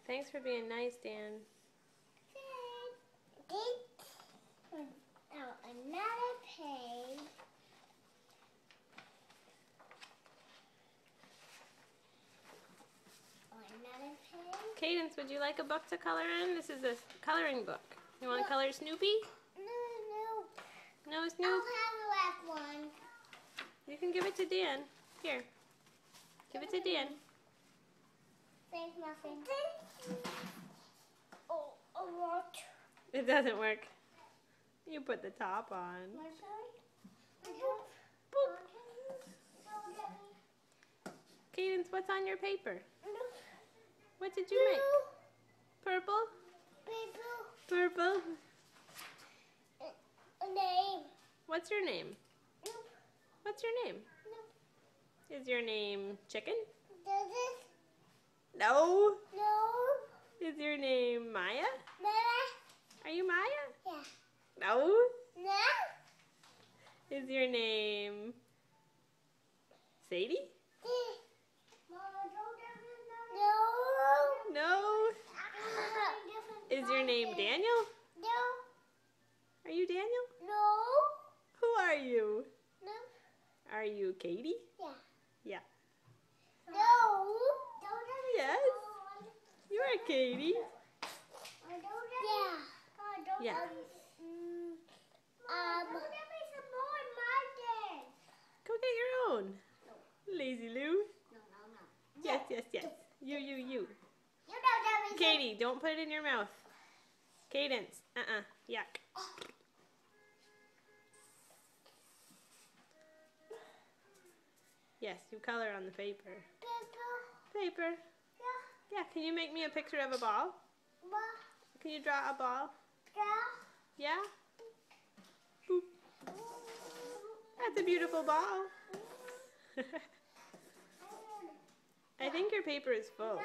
Thanks for being nice, Dan. Now another page. Another page. Cadence, would you like a book to color in? This is a coloring book. You want to color Snoopy? No. No, I'll Snoop? have the last one. You can give it to Dan. Here. Give it to Dan. Thanks, Muffin. Oh, a lot. It doesn't work. You put the top on. Boop. Cadence, what's on your paper? What did you make? Purple? Purple? Name. What's your name? What's your name? Is your name Chicken? Does it? No. No. Is your name Maya? Mama? Are you Maya? Yeah. No. No. Is your name Sadie? No. Is your name Daniel? No. Are you Daniel? No. Who are you? No. Are you Katie? Yeah. Yeah. No. Yes. You are Katie. Yeah. Yeah. Go get your own. Lazy Lou. Yes, yes, yes. You. Katie, don't put it in your mouth. Cadence. Yuck. Yes, you color on the paper. Paper. Yeah, can you make me a picture of a ball? Can you draw a ball? Yeah? Boop. That's a beautiful ball. I think your paper is full.